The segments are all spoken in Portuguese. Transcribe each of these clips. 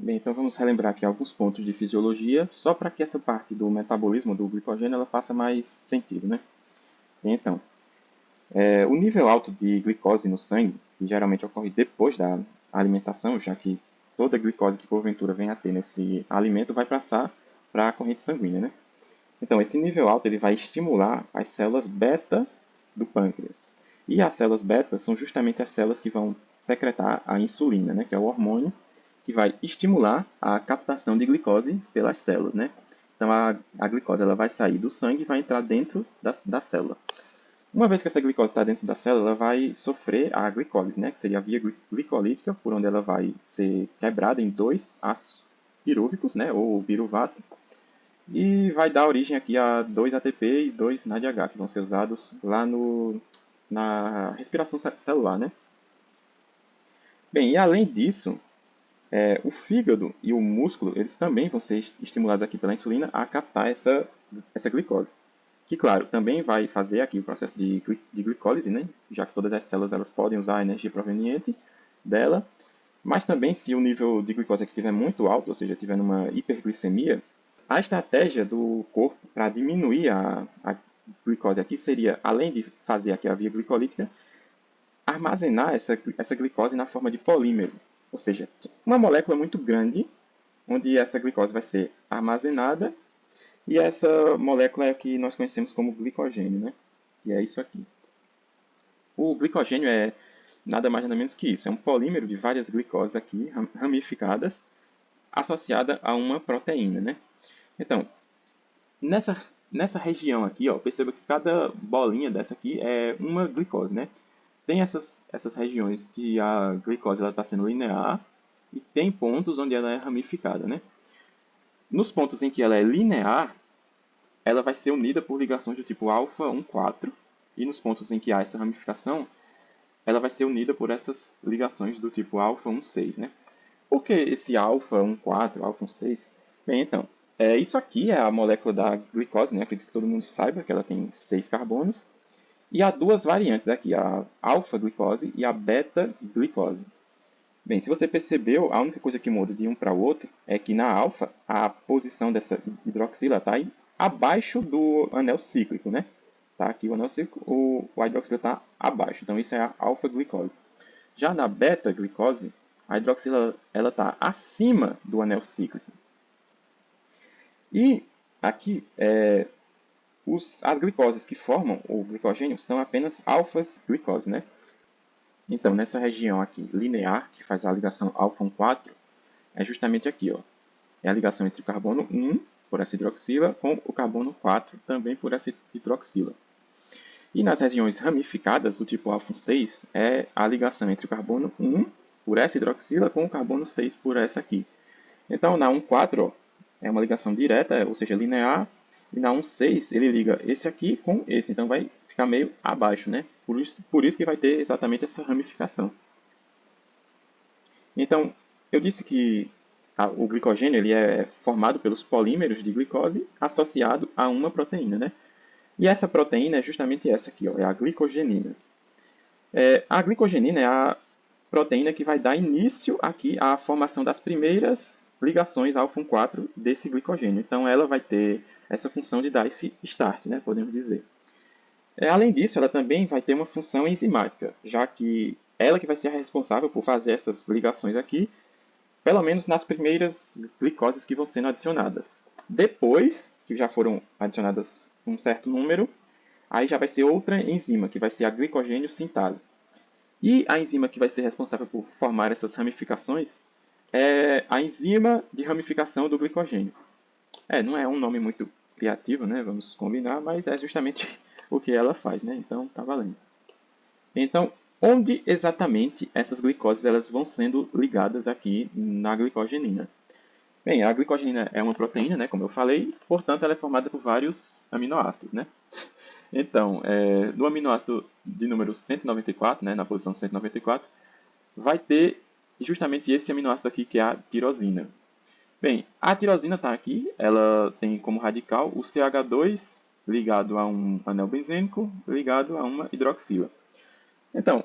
Bem, então vamos relembrar aqui alguns pontos de fisiologia, só para que essa parte do metabolismo do glicogênio ela faça mais sentido, né? Então, o nível alto de glicose no sangue, que geralmente ocorre depois da alimentação, já que toda a glicose que porventura venha a ter nesse alimento vai passar para a corrente sanguínea, né? Então, esse nível alto ele vai estimular as células beta do pâncreas. E as células beta são justamente as células que vão secretar a insulina, né? Que é o hormônio que vai estimular a captação de glicose pelas células, né? Então, a glicose ela vai sair do sangue e vai entrar dentro da célula. Uma vez que essa glicose está dentro da célula, ela vai sofrer a glicólise, né? Que seria a via glicolítica, por onde ela vai ser quebrada em dois ácidos pirúvicos, né? Ou piruvato, e vai dar origem aqui a 2 ATP e 2 NADH, que vão ser usados lá na respiração celular, né? Bem, e além disso, o fígado e o músculo, eles também vão ser estimulados aqui pela insulina a captar essa glicose. Que, claro, também vai fazer aqui o processo de glicólise, né? Já que todas as células elas podem usar a energia proveniente dela. Mas também, se o nível de glicose aqui estiver muito alto, ou seja, estiver numa hiperglicemia, a estratégia do corpo para diminuir a glicose aqui seria, além de fazer aqui a via glicolítica, armazenar essa glicose na forma de polímero. Ou seja, uma molécula muito grande, onde essa glicose vai ser armazenada, e essa molécula é a que nós conhecemos como glicogênio, né? Que é isso aqui. O glicogênio é nada mais nada menos que isso. É um polímero de várias glicoses aqui, ramificadas, associada a uma proteína, né? Então, nessa região aqui, ó, perceba que cada bolinha dessa aqui é uma glicose, né? Tem essas regiões que a glicose está sendo linear e tem pontos onde ela é ramificada, né? Nos pontos em que ela é linear, ela vai ser unida por ligações do tipo alfa 1,4, e nos pontos em que há essa ramificação, ela vai ser unida por essas ligações do tipo alfa 1,6, né? Por que esse alfa 1,4, alfa 1,6? Bem, então, isso aqui é a molécula da glicose, né? Acredito que todo mundo saiba que ela tem 6 carbonos. E há duas variantes aqui, a alfa-glicose e a beta-glicose. Bem, se você percebeu, a única coisa que muda de um para o outro é que na alfa, a posição dessa hidroxila está abaixo do anel cíclico, né? Tá aqui o anel cíclico, a hidroxila está abaixo. Então, isso é a alfa-glicose. Já na beta-glicose, a hidroxila está acima do anel cíclico. E aqui, as glicoses que formam o glicogênio são apenas alfa-glicose, né? Então, nessa região aqui, linear, que faz a ligação alfa 1,4, é justamente aqui, ó. É a ligação entre o carbono 1, por essa hidroxila, com o carbono 4, também por essa hidroxila. E nas regiões ramificadas, do tipo alfa 6, é a ligação entre o carbono 1, por essa hidroxila, com o carbono 6, por essa aqui. Então, na 1,4, ó, é uma ligação direta, ou seja, linear, e na 1,6 ele liga esse aqui com esse, então vai ficar meio abaixo, né? Por isso que vai ter exatamente essa ramificação. Então, eu disse que o glicogênio ele é formado pelos polímeros de glicose associado a uma proteína, né? E essa proteína é justamente essa aqui, ó, é a glicogenina. A glicogenina é a proteína que vai dar início aqui à formação das primeiras ligações alfa 1,4 desse glicogênio. Então, ela vai ter essa função de dar esse start, né, podemos dizer. Além disso, ela também vai ter uma função enzimática, já que ela que vai ser a responsável por fazer essas ligações aqui, pelo menos nas primeiras glicoses que vão sendo adicionadas. Depois que já foram adicionadas um certo número, aí já vai ser outra enzima, que vai ser a glicogênio sintase. E a enzima que vai ser responsável por formar essas ramificações é a enzima de ramificação do glicogênio. Não é um nome muito criativo, né? Vamos combinar, mas é justamente o que ela faz, né? Então, tá valendo. Então, onde exatamente essas glicoses elas vão sendo ligadas aqui na glicogenina? Bem, a glicogenina é uma proteína, né? Como eu falei, portanto, ela é formada por vários aminoácidos, né? Então, no aminoácido de número 194, né, na posição 194, vai ter justamente esse aminoácido aqui, que é a tirosina. Bem, a tirosina está aqui, ela tem como radical o CH2 ligado a um anel benzênico, ligado a uma hidroxila. Então,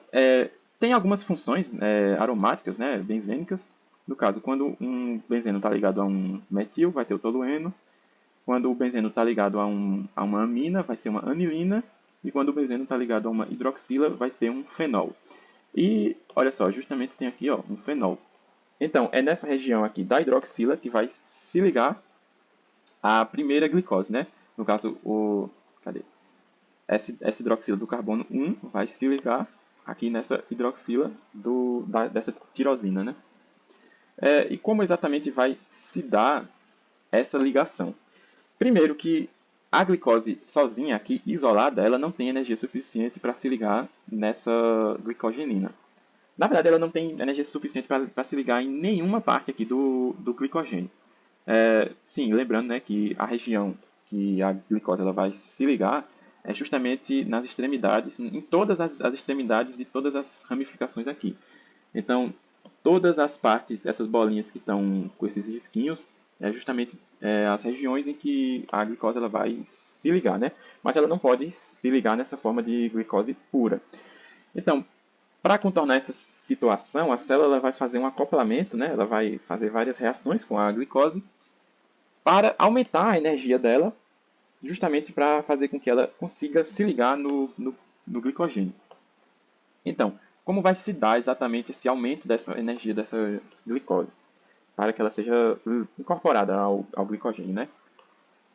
tem algumas funções aromáticas, né, benzênicas, No caso, quando um benzeno está ligado a um metil, vai ter o tolueno. Quando o benzeno está ligado a uma amina, vai ser uma anilina. E quando o benzeno está ligado a uma hidroxila, vai ter um fenol. E, olha só, justamente tem aqui ó, um fenol. Então, é nessa região aqui da hidroxila que vai se ligar a primeira glicose, né? No caso, cadê? Essa hidroxila do carbono 1 vai se ligar aqui nessa hidroxila dessa tirosina, né? E como exatamente vai se dar essa ligação? Primeiro que a glicose sozinha, aqui isolada, ela não tem energia suficiente para se ligar nessa glicogenina. Na verdade, ela não tem energia suficiente para se ligar em nenhuma parte aqui do glicogênio. Sim, lembrando, né, que a região que a glicose ela vai se ligar é justamente nas extremidades, em todas as extremidades de todas as ramificações aqui. Então, todas as partes, essas bolinhas que estão com esses risquinhos, é justamente as regiões em que a glicose ela vai se ligar, né? Mas ela não pode se ligar nessa forma de glicose pura. Então, para contornar essa situação, a célula vai fazer um acoplamento, né? Ela vai fazer várias reações com a glicose para aumentar a energia dela, justamente para fazer com que ela consiga se ligar no glicogênio. Então, como vai se dar exatamente esse aumento dessa energia dessa glicose, para que ela seja incorporada ao glicogênio, né?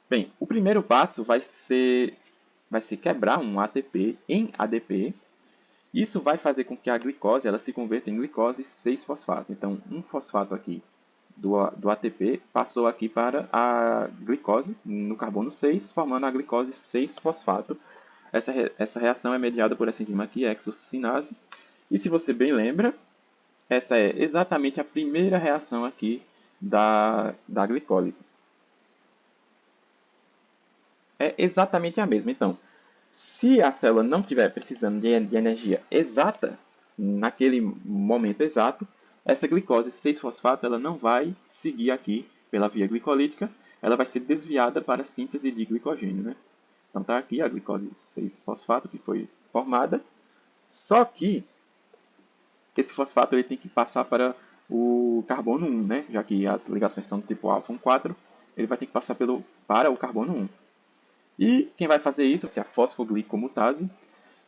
Bem, o primeiro passo vai ser quebrar um ATP em ADP. Isso vai fazer com que a glicose ela se converta em glicose 6-fosfato. Então, um fosfato aqui do ATP passou aqui para a glicose no carbono 6, formando a glicose 6-fosfato. Essa reação é mediada por essa enzima aqui, exocinase. E se você bem lembra, essa é exatamente a primeira reação aqui da glicólise. É exatamente a mesma. Então, se a célula não estiver precisando de energia exata, naquele momento exato, essa glicose 6-fosfato ela não vai seguir aqui pela via glicolítica, ela vai ser desviada para a síntese de glicogênio, né? Então está aqui a glicose 6-fosfato que foi formada, só que esse fosfato ele tem que passar para o carbono 1, né? Já que as ligações são do tipo alfa 1,4, ele vai ter que passar para o carbono 1. E quem vai fazer isso é a fosfoglicomutase.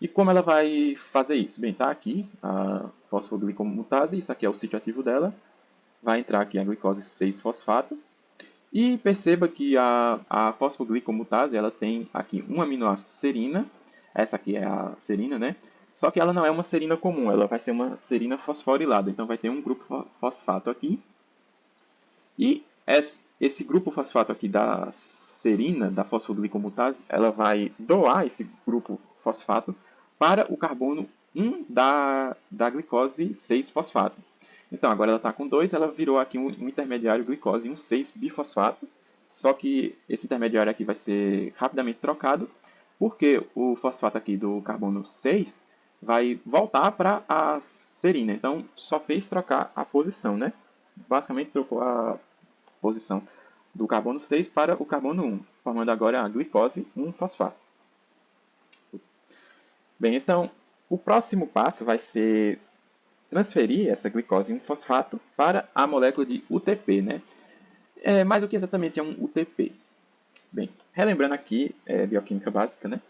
E como ela vai fazer isso? Bem, está aqui a fosfoglicomutase, isso aqui é o sítio ativo dela. Vai entrar aqui a glicose 6-fosfato. E perceba que a fosfoglicomutase ela tem aqui um aminoácido serina. Essa aqui é a serina, né? Só que ela não é uma serina comum, ela vai ser uma serina fosforilada. Então vai ter um grupo fosfato aqui. E esse grupo fosfato aqui da serina, da fosfoglicomutase, ela vai doar esse grupo fosfato para o carbono 1 da glicose 6-fosfato. Então, agora ela está com 2, ela virou aqui um intermediário glicose 1,6-bifosfato, só que esse intermediário aqui vai ser rapidamente trocado, porque o fosfato aqui do carbono 6 vai voltar para a serina. Então, só fez trocar a posição, né? Basicamente, trocou a posição do carbono 6 para o carbono 1, formando agora a glicose 1-fosfato. Bem, então, o próximo passo vai ser transferir essa glicose 1-fosfato para a molécula de UTP, né? Mas o que exatamente é um UTP? Bem, relembrando aqui, bioquímica básica, né?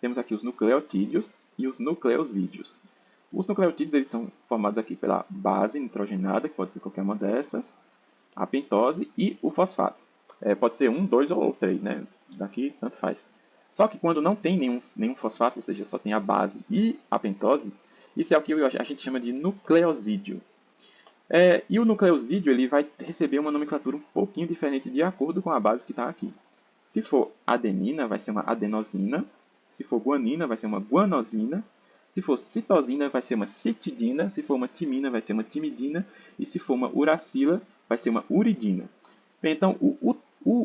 Temos aqui os nucleotídeos e os nucleosídeos. Os nucleotídeos eles são formados aqui pela base nitrogenada, que pode ser qualquer uma dessas, a pentose e o fosfato. Pode ser 1, 2 ou 3, né? Daqui tanto faz. Só que quando não tem nenhum fosfato, ou seja, só tem a base e a pentose, isso é o que a gente chama de nucleosídeo. E o nucleosídeo ele vai receber uma nomenclatura um pouquinho diferente de acordo com a base que está aqui. Se for adenina, vai ser uma adenosina. Se for guanina, vai ser uma guanosina. Se for citosina, vai ser uma citidina. Se for uma timina, vai ser uma timidina. E se for uma uracila, vai ser uma uridina. Então, o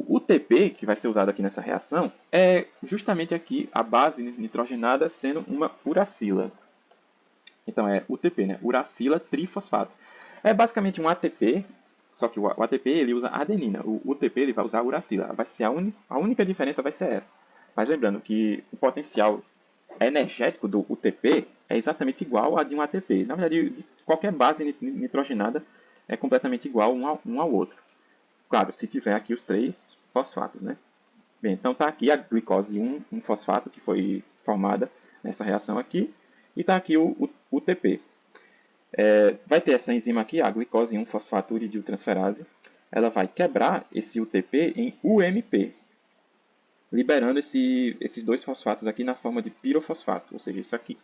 UTP, que vai ser usado aqui nessa reação, é justamente aqui a base nitrogenada sendo uma uracila. Então, é UTP, né? Uracila trifosfato. É basicamente um ATP, só que o ATP ele usa adenina. O UTP ele vai usar uracila. Vai ser a única diferença vai ser essa. Mas lembrando que o potencial energético do UTP é exatamente igual a de um ATP. Na verdade, de qualquer base nitrogenada é completamente igual um ao outro. Claro, se tiver aqui os 3 fosfatos, né? Bem, então está aqui a glicose 1-fosfato, que foi formada nessa reação aqui, e está aqui o UTP. Vai ter essa enzima aqui, a glicose 1-fosfato uridiltransferase. Ela vai quebrar esse UTP em UMP, liberando esses 2 fosfatos aqui na forma de pirofosfato, ou seja, isso aqui.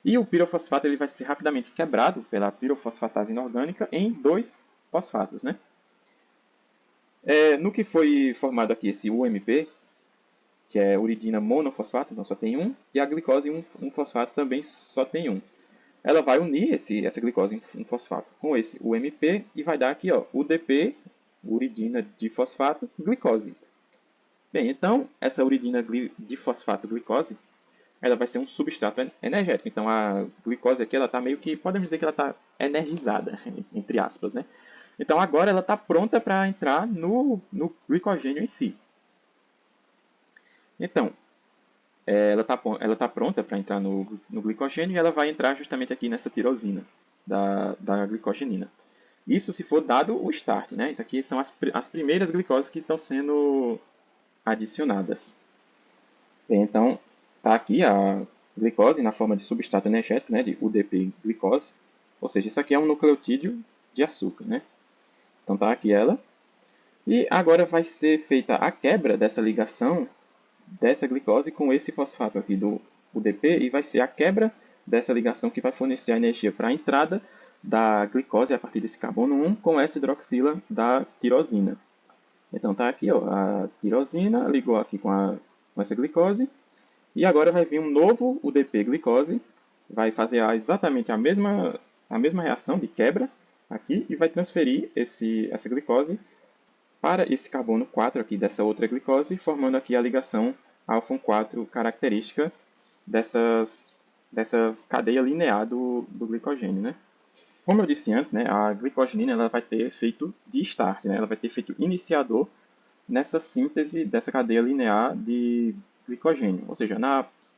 E o pirofosfato ele vai ser rapidamente quebrado pela pirofosfatase inorgânica em 2 fosfatos, né? No que foi formado aqui esse UMP, que é uridina monofosfato, então só tem um, e a glicose 1-fosfato também só tem um. Ela vai unir essa glicose 1-fosfato com esse UMP e vai dar aqui, ó, UDP, uridina difosfato, glicose. Bem, então essa uridina difosfato glicose, ela vai ser um substrato energético. Então a glicose aqui, ela está meio que, podemos dizer que ela está energizada, entre aspas, né? Então agora ela está pronta para entrar no glicogênio em si. Então, ela tá pronta para entrar no glicogênio e ela vai entrar justamente aqui nessa tirosina da glicogenina. Isso se for dado o start, né? Isso aqui são as primeiras glicoses que estão sendo adicionadas. Bem, então, está aqui a glicose na forma de substrato energético, né? De UDP glicose. Ou seja, isso aqui é um nucleotídeo de açúcar, né? Então está aqui ela. E agora vai ser feita a quebra dessa ligação dessa glicose com esse fosfato aqui do UDP e vai ser a quebra dessa ligação que vai fornecer a energia para a entrada da glicose a partir desse carbono 1 com essa hidroxila da tirosina. Então tá aqui, ó, a tirosina ligou aqui com essa glicose e agora vai vir um novo UDP glicose, vai fazer exatamente a mesma reação de quebra aqui e vai transferir essa glicose para esse carbono 4 aqui dessa outra glicose, formando aqui a ligação alfa 4 característica dessa cadeia linear do glicogênio, né? Como eu disse antes, né, a glicogenina ela vai ter efeito de start, né? Ela vai ter efeito iniciador nessa síntese dessa cadeia linear de glicogênio, ou seja,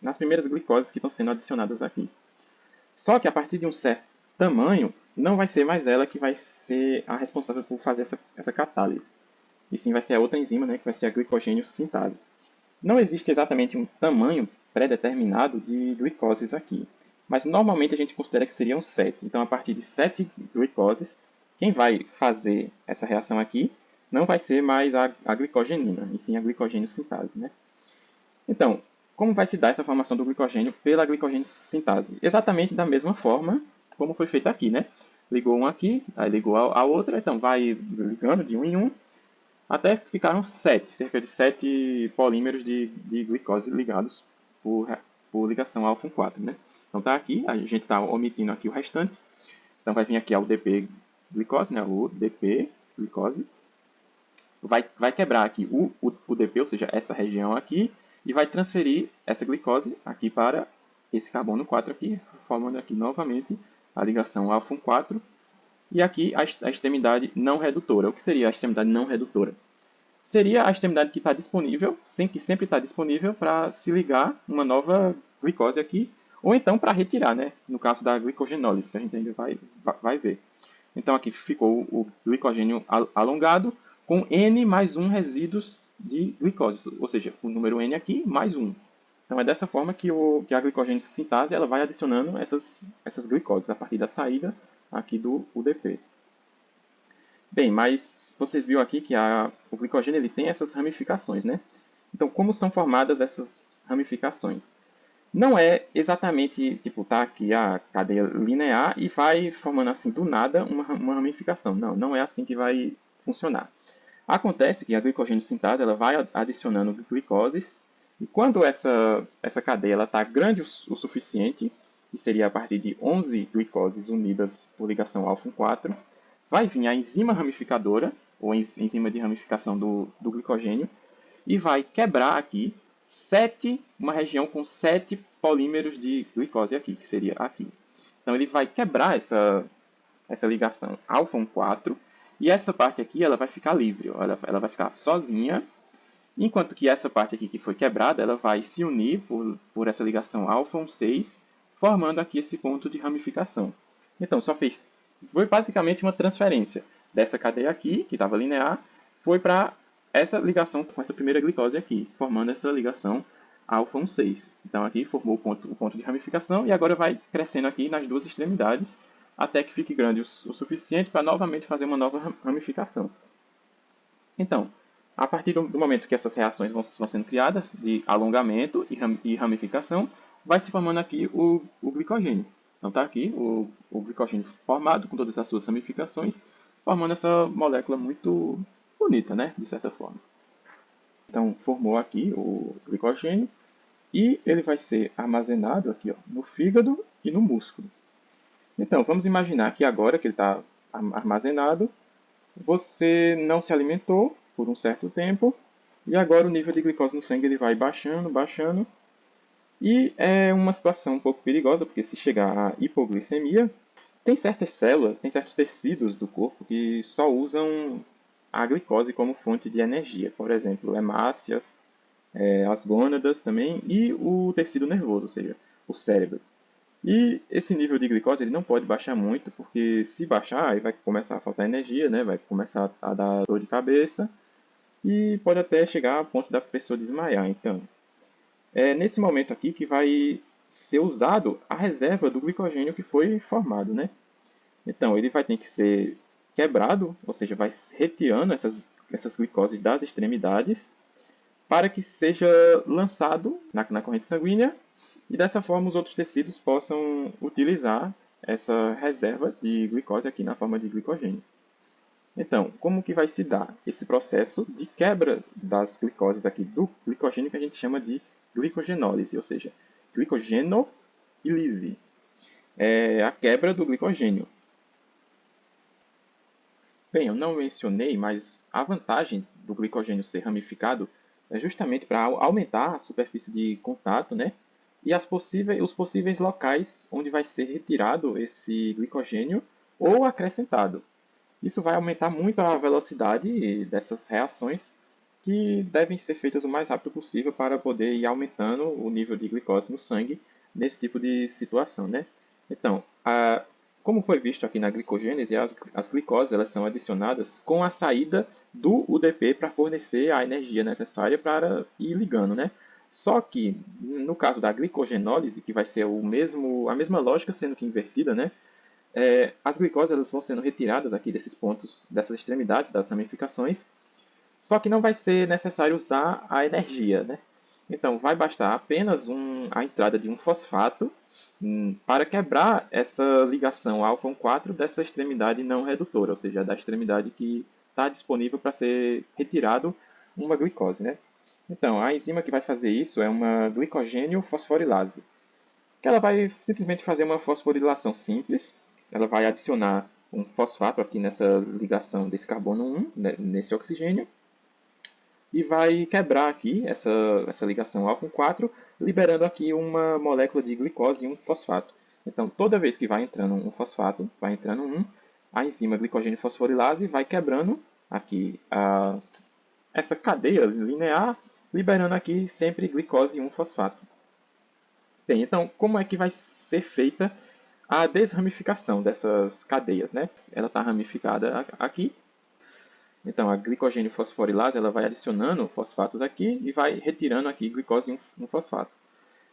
nas primeiras glicoses que estão sendo adicionadas aqui. Só que a partir de um certo tamanho, não vai ser mais ela que vai ser a responsável por fazer essa catálise. E sim vai ser a outra enzima, né, que vai ser a glicogênio sintase. Não existe exatamente um tamanho pré-determinado de glicoses aqui, mas normalmente a gente considera que seriam 7. Então, a partir de 7 glicoses, quem vai fazer essa reação aqui não vai ser mais a glicogenina, e sim a glicogênio sintase, né? Então, como vai se dar essa formação do glicogênio pela glicogênio sintase? Exatamente da mesma forma como foi feito aqui, né? Ligou um aqui, aí ligou a outra, então vai ligando de um em um, até que ficaram cerca de 7 polímeros de glicose ligados por ligação alfa 4, né? Então tá aqui, a gente está omitindo aqui o restante. Então vai vir aqui a UDP glicose, né? O UDP glicose. Vai quebrar aqui o UDP, ou seja, essa região aqui, e vai transferir essa glicose aqui para esse carbono 4 aqui, formando aqui novamente a ligação alfa 4. E aqui a extremidade não redutora. O que seria a extremidade não redutora? Seria a extremidade que está disponível, que sempre está disponível para se ligar uma nova glicose aqui, ou então para retirar, né? No caso da glicogenólise, que a gente ainda vai ver. Então aqui ficou o glicogênio alongado com N mais 1 resíduos de glicose, ou seja, o número N aqui mais 1. Então é dessa forma que a glicogênio sintase ela vai adicionando essas glicoses a partir da saída aqui do UDP. Bem, mas você viu aqui que o glicogênio ele tem essas ramificações, né? Então, como são formadas essas ramificações? Não é exatamente, tipo, tá aqui a cadeia linear e vai formando assim do nada uma ramificação. Não, não é assim que vai funcionar. Acontece que a glicogênio sintase ela vai adicionando glicoses e quando essa cadeia está grande o suficiente, que seria a partir de 11 glicoses unidas por ligação alfa 4, vai vir a enzima ramificadora, ou enzima de ramificação do glicogênio, e vai quebrar aqui uma região com 7 polímeros de glicose aqui, que seria aqui. Então ele vai quebrar essa ligação alfa 4, e essa parte aqui ela vai ficar livre, ó, ela vai ficar sozinha, enquanto que essa parte aqui que foi quebrada, ela vai se unir por essa ligação alfa 6, formando aqui esse ponto de ramificação. Então, só fez Foi basicamente uma transferência dessa cadeia aqui, que estava linear, foi para essa ligação com essa primeira glicose aqui, formando essa ligação alfa 6. Então aqui formou o ponto de ramificação e agora vai crescendo aqui nas duas extremidades até que fique grande o suficiente para novamente fazer uma nova ramificação. Então, a partir do momento que essas reações vão sendo criadas, de alongamento e ramificação, vai se formando aqui o glicogênio. Então está aqui o glicogênio formado com todas as suas ramificações, formando essa molécula muito bonita, né? De certa forma. Então formou aqui o glicogênio e ele vai ser armazenado aqui ó, no fígado e no músculo. Então vamos imaginar que agora que ele está armazenado, você não se alimentou por um certo tempo e agora o nível de glicose no sangue ele vai baixando, baixando. E é uma situação um pouco perigosa, porque se chegar à hipoglicemia, tem certas células, tem certos tecidos do corpo que só usam a glicose como fonte de energia. Por exemplo, hemácias, as gônadas também e o tecido nervoso, ou seja, o cérebro. E esse nível de glicose ele não pode baixar muito, porque se baixar, aí vai começar a faltar energia, né? Vai começar a dar dor de cabeça e pode até chegar ao ponto da pessoa desmaiar. Então, é nesse momento aqui que vai ser usado a reserva do glicogênio que foi formado, né? Então, ele vai ter que ser quebrado, ou seja, vai retirando essas glicoses das extremidades para que seja lançado na corrente sanguínea e dessa forma os outros tecidos possam utilizar essa reserva de glicose aqui na forma de glicogênio. Então, como que vai se dar esse processo de quebra das glicoses aqui do glicogênio que a gente chama de glicogenólise, ou seja, glicogenolise, é a quebra do glicogênio. Bem, eu não mencionei, mas a vantagem do glicogênio ser ramificado é justamente para aumentar a superfície de contato, né? E os possíveis locais onde vai ser retirado esse glicogênio ou acrescentado. Isso vai aumentar muito a velocidade dessas reações que devem ser feitas o mais rápido possível para poder ir aumentando o nível de glicose no sangue nesse tipo de situação, né? Então, como foi visto aqui na glicogênese, as glicoses elas são adicionadas com a saída do UDP para fornecer a energia necessária para ir ligando, né? Só que no caso da glicogenólise, que vai ser a mesma lógica sendo que invertida, né? As glicoses elas vão sendo retiradas aqui desses pontos, dessas extremidades das ramificações, só que não vai ser necessário usar a energia, né? Então, vai bastar apenas a entrada de um fosfato para quebrar essa ligação alfa 4 dessa extremidade não redutora, ou seja, da extremidade que está disponível para ser retirado uma glicose, né? Então, a enzima que vai fazer isso é uma glicogênio fosforilase, que ela vai simplesmente fazer uma fosforilação simples. Ela vai adicionar um fosfato aqui nessa ligação desse carbono 1, né, nesse oxigênio, e vai quebrar aqui essa ligação alfa 4, liberando aqui uma molécula de glicose e um fosfato. Então, toda vez que vai entrando um fosfato, vai entrando a enzima glicogênio fosforilase vai quebrando aqui essa cadeia linear, liberando aqui sempre glicose e um fosfato. Bem, então, como é que vai ser feita a desramificação dessas cadeias, né? Ela está ramificada aqui. Então, a glicogênio fosforilase ela vai adicionando fosfatos aqui e vai retirando aqui glicose e um fosfato.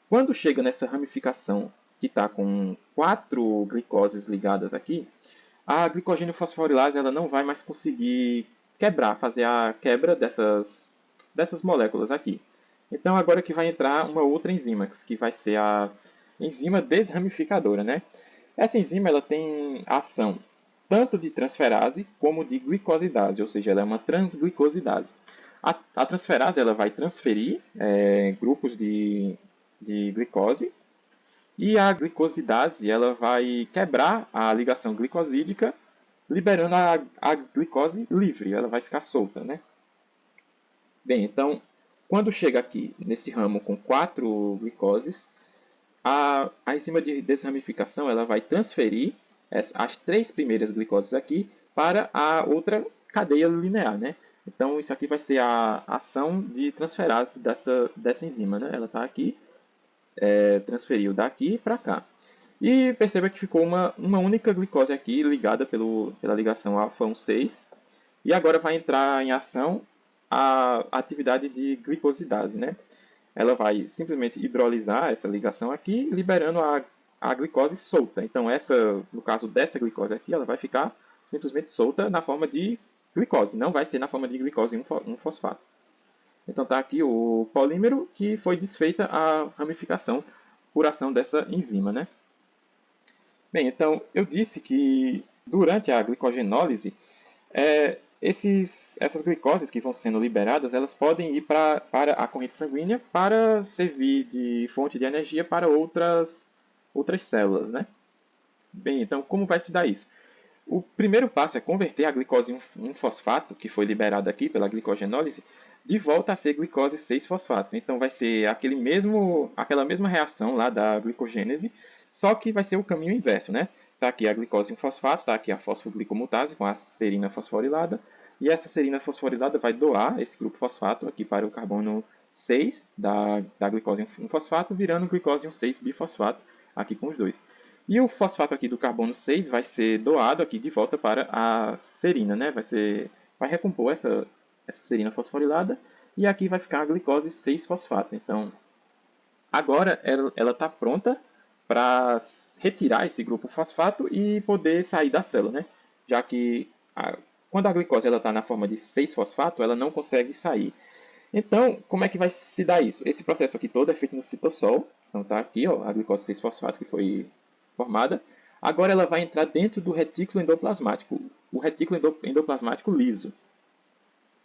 Quando chega nessa ramificação que está com 4 glicoses ligadas aqui, a glicogênio fosforilase ela não vai mais conseguir fazer a quebra dessas moléculas aqui. Então, agora que vai entrar uma outra enzima, que vai ser a enzima desramificadora, né? Essa enzima ela tem ação tanto de transferase como de glicosidase, ou seja, ela é uma transglicosidase. A transferase ela vai transferir grupos de glicose e a glicosidase ela vai quebrar a ligação glicosídica, liberando a glicose livre, ela vai ficar solta, né? Bem, então, quando chega aqui nesse ramo com 4 glicoses, a enzima de desramificação ela vai transferir as 3 primeiras glicoses aqui para a outra cadeia linear, né? Então, isso aqui vai ser a ação de transferase dessa enzima, né? Ela está aqui, transferiu daqui para cá. E perceba que ficou uma única glicose aqui ligada pela ligação alfa-1,6. E agora vai entrar em ação a atividade de glicosidase, né? Ela vai simplesmente hidrolisar essa ligação aqui, liberando a glicose solta. Então, no caso dessa glicose aqui, ela vai ficar simplesmente solta na forma de glicose, não vai ser na forma de glicose 1-fosfato. Então, está aqui o polímero que foi desfeita a ramificação por ação dessa enzima, né? Bem, então, eu disse que durante a glicogenólise, essas glicoses que vão sendo liberadas, elas podem ir para a corrente sanguínea para servir de fonte de energia para outras células, né? Bem, então como vai se dar isso? O primeiro passo é converter a glicose 1-fosfato, que foi liberada aqui pela glicogenólise, de volta a ser glicose 6-fosfato. Então vai ser aquela mesma reação lá da glicogênese, só que vai ser o caminho inverso, né? Está aqui a glicose 1-fosfato, está aqui a fosfoglicomutase com a serina fosforilada, e essa serina fosforilada vai doar esse grupo fosfato aqui para o carbono 6 da glicose 1-fosfato, virando glicose 1,6-bifosfato aqui com os dois. E o fosfato aqui do carbono 6 vai ser doado aqui de volta para a serina, né? Vai recompor essa serina fosforilada e aqui vai ficar a glicose 6-fosfato. Então, agora ela está pronta para retirar esse grupo fosfato e poder sair da célula, né? Já que quando a glicose está na forma de 6-fosfato, ela não consegue sair. Então, como é que vai se dar isso? Esse processo aqui todo é feito no citossol. Então, está aqui ó, a glicose 6-fosfato que foi formada. Agora ela vai entrar dentro do retículo endoplasmático, o retículo endoplasmático liso.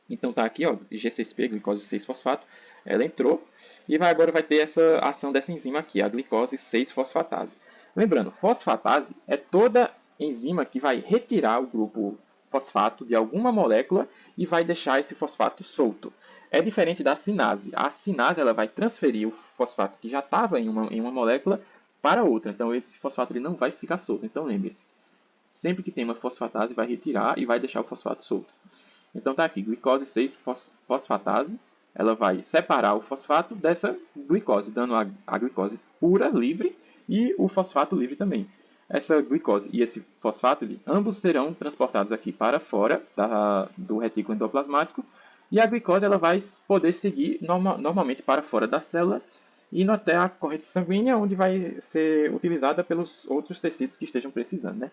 Então está aqui, ó, G6P, glicose 6-fosfato, ela entrou e agora vai ter essa ação dessa enzima aqui, a glicose 6-fosfatase. Lembrando, fosfatase é toda enzima que vai retirar o grupo fosfato de alguma molécula e vai deixar esse fosfato solto. É diferente da sinase. A sinase ela vai transferir o fosfato que já estava em uma molécula para outra. Então esse fosfato ele não vai ficar solto. Então lembre-se, sempre que tem uma fosfatase vai retirar e vai deixar o fosfato solto. Então está aqui, glicose 6-fosfatase, ela vai separar o fosfato dessa glicose, dando a glicose pura, livre, e o fosfato livre também. Essa glicose e esse fosfato, ambos serão transportados aqui para fora do retículo endoplasmático, e a glicose ela vai poder seguir normalmente para fora da célula, indo até a corrente sanguínea, onde vai ser utilizada pelos outros tecidos que estejam precisando, né?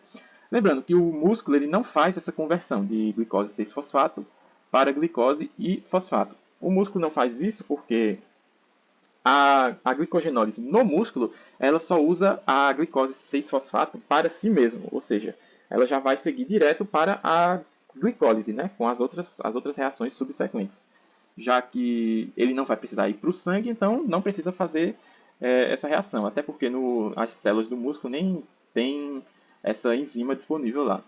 Lembrando que o músculo ele não faz essa conversão de glicose 6-fosfato para glicose e fosfato. O músculo não faz isso porque a glicogenólise no músculo ela só usa a glicose 6-fosfato para si mesmo, ou seja, ela já vai seguir direto para a glicólise, né, com as outras reações subsequentes. Já que ele não vai precisar ir para o sangue, então não precisa fazer essa reação, até porque as células do músculo nem tem essa enzima disponível lá.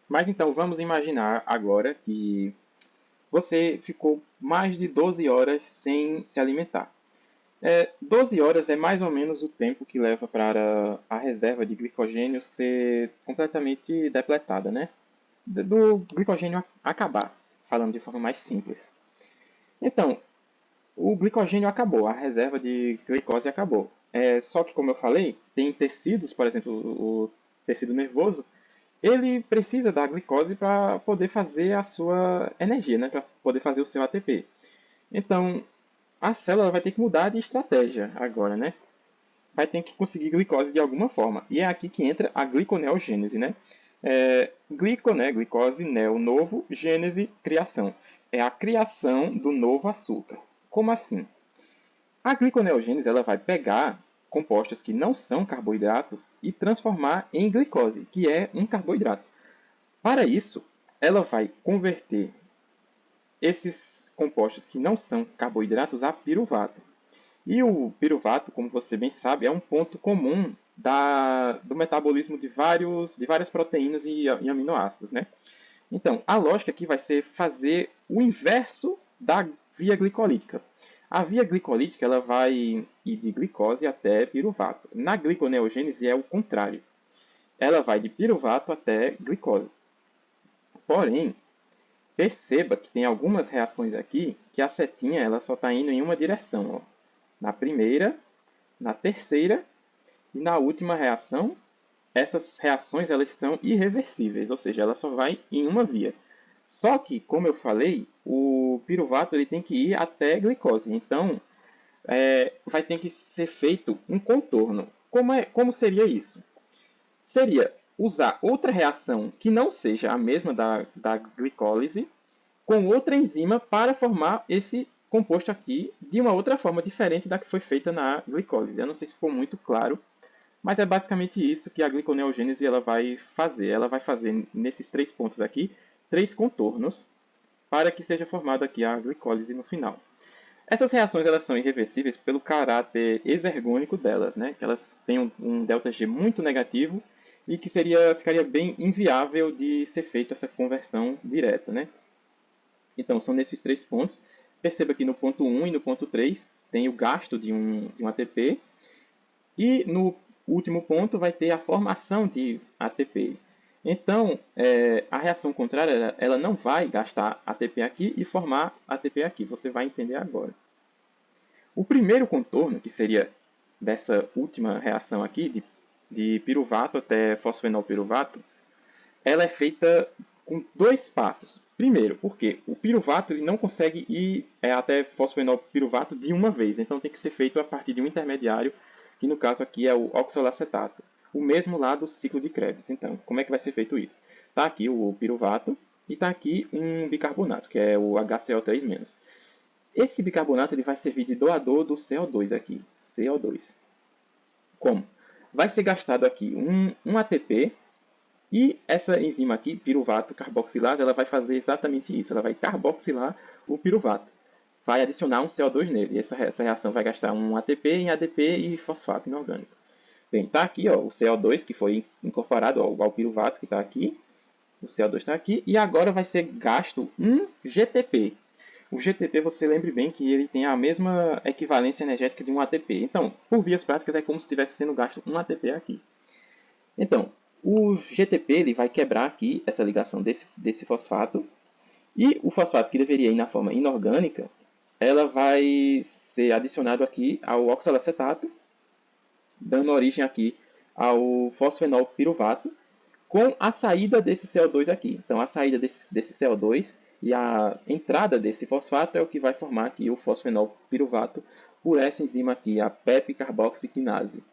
Mas então vamos imaginar agora que você ficou mais de 12 horas sem se alimentar. 12 horas é mais ou menos o tempo que leva para a reserva de glicogênio ser completamente depletada, né? Do glicogênio acabar, falando de forma mais simples. Então, o glicogênio acabou, a reserva de glicose acabou. Só que, como eu falei, tem tecidos, por exemplo, o tecido nervoso, ele precisa da glicose para poder fazer a sua energia, né? Para poder fazer o seu ATP. Então, a célula vai ter que mudar de estratégia agora, né? Vai ter que conseguir glicose de alguma forma. E é aqui que entra a gliconeogênese, né? Glico, né? Glicose, neo, novo, gênese, criação. É a criação do novo açúcar. Como assim? A gliconeogênese ela vai pegar compostos que não são carboidratos e transformar em glicose, que é um carboidrato. Para isso, ela vai converter esses compostos que não são carboidratos a piruvato. E o piruvato, como você bem sabe, é um ponto comum do metabolismo de várias proteínas e aminoácidos, né? Então, a lógica aqui vai ser fazer o inverso da via glicolítica. A via glicolítica ela vai ir de glicose até piruvato. Na gliconeogênese é o contrário. Ela vai de piruvato até glicose. Porém, perceba que tem algumas reações aqui que a setinha ela só está indo em uma direção. Ó. Na primeira na terceira e na última reação. Essas reações elas são irreversíveis, ou seja, ela só vai em uma via. Só que, como eu falei, o piruvato ele tem que ir até glicose. Então, vai ter que ser feito um contorno. Como seria isso? Seria usar outra reação que não seja a mesma da glicólise com outra enzima para formar esse composto aqui de uma outra forma diferente da que foi feita na glicólise. Eu não sei se ficou muito claro, mas é basicamente isso que a gliconeogênese ela vai fazer. Ela vai fazer nesses 3 pontos aqui 3 contornos para que seja formada aqui a glicólise no final. Essas reações elas são irreversíveis pelo caráter exergônico delas, né? Que elas têm um ΔG muito negativo e que ficaria bem inviável de ser feita essa conversão direta, né? Então, são nesses 3 pontos. Perceba que no ponto 1 e no ponto 3 tem o gasto de um ATP. E no último ponto vai ter a formação de ATP. Então, a reação contrária ela não vai gastar ATP aqui e formar ATP aqui. Você vai entender agora. O primeiro contorno, que seria dessa última reação aqui, de piruvato até fosfenolpiruvato, ela é feita com 2 passos. Primeiro, porque o piruvato ele não consegue ir até fosfenolpiruvato de uma vez, então tem que ser feito a partir de um intermediário, que no caso aqui é o oxalacetato. O mesmo lá do ciclo de Krebs. Então, como é que vai ser feito isso? Está aqui o piruvato e está aqui um bicarbonato, que é o HCO3-. Esse bicarbonato ele vai servir de doador do CO2 aqui, CO2. Como? Vai ser gastado aqui um ATP e essa enzima aqui, piruvato carboxilase, ela vai fazer exatamente isso. Ela vai carboxilar o piruvato. Vai adicionar um CO2 nele. E essa reação vai gastar um ATP em ADP e fosfato inorgânico. Bem, está aqui ó, o CO2 que foi incorporado ao piruvato que está aqui. O CO2 está aqui. E agora vai ser gasto um GTP. O GTP, você lembre bem que ele tem a mesma equivalência energética de um ATP. Então, por vias práticas, é como se estivesse sendo gasto um ATP aqui. Então, o GTP ele vai quebrar aqui essa ligação desse fosfato. E o fosfato que deveria ir na forma inorgânica, ela vai ser adicionado aqui ao oxalacetato, dando origem aqui ao fosfenolpiruvato, com a saída desse CO2 aqui. Então, a saída desse CO2 e a entrada desse fosfato é o que vai formar aqui o fosfenolpiruvato por essa enzima aqui, a PEP-carboxiquinase.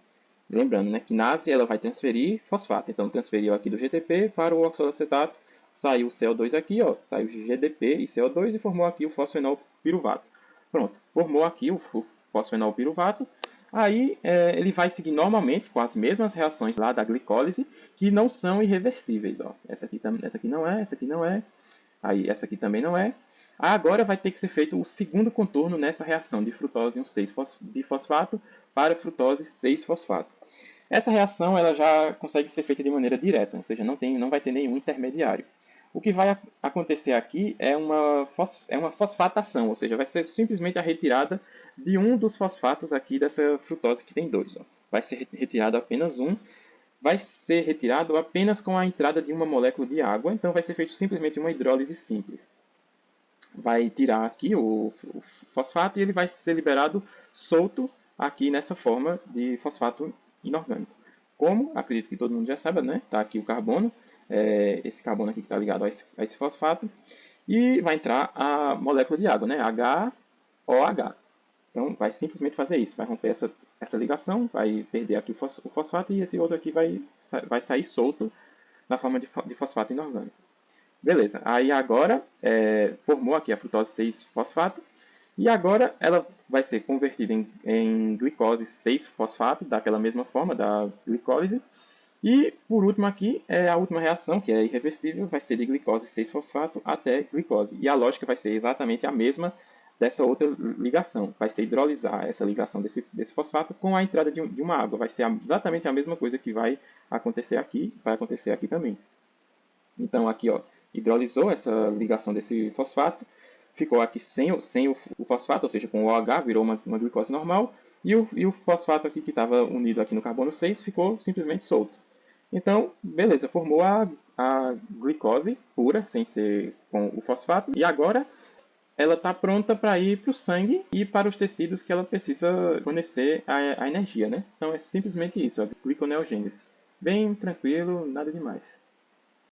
Lembrando, né, quinase ela vai transferir fosfato. Então, transferiu aqui do GTP para o oxalacetato, saiu o CO2 aqui, ó, saiu GDP e CO2 e formou aqui o fosfenolpiruvato. Pronto, formou aqui o fosfenolpiruvato. Aí ele vai seguir normalmente com as mesmas reações lá da glicólise, que não são irreversíveis. Ó. Essa aqui não é, essa aqui não é. Aí essa aqui também não é. Agora vai ter que ser feito o segundo contorno nessa reação de frutose 1,6-bifosfato para frutose 6-fosfato. Essa reação ela já consegue ser feita de maneira direta, ou seja, não vai ter nenhum intermediário. O que vai acontecer aqui é uma fosfatação, ou seja, vai ser simplesmente a retirada de um dos fosfatos aqui dessa frutose que tem 2. Ó. Vai ser retirado apenas um. Vai ser retirado apenas com a entrada de uma molécula de água, então vai ser feito simplesmente uma hidrólise simples. Vai tirar aqui o fosfato e ele vai ser liberado solto aqui nessa forma de fosfato inorgânico. Como, acredito que todo mundo já sabe, né? Está aqui o carbono, esse carbono aqui que está ligado a esse fosfato, e vai entrar a molécula de água, né? HOH. Então, vai simplesmente fazer isso, vai romper essa ligação, vai perder aqui o fosfato e esse outro aqui vai sair solto na forma de fosfato inorgânico. Beleza, aí agora formou aqui a frutose 6-fosfato e agora ela vai ser convertida em glicose 6-fosfato, daquela mesma forma da glicólise. E por último aqui, a última reação, que é irreversível, vai ser de glicose 6-fosfato até glicose. E a lógica vai ser exatamente a mesma dessa outra ligação. Vai ser hidrolisar essa ligação desse fosfato com a entrada de uma água. Vai ser exatamente a mesma coisa que vai acontecer aqui também. Então aqui, ó, hidrolisou essa ligação desse fosfato, ficou aqui sem o fosfato, ou seja, com o OH, virou uma glicose normal, e o fosfato aqui que estava unido aqui no carbono 6 ficou simplesmente solto. Então, beleza, formou a glicose pura, sem ser com o fosfato, e agora ela está pronta para ir para o sangue e para os tecidos que ela precisa fornecer a energia, né? Então é simplesmente isso, a gliconeogênese. Bem tranquilo, nada demais.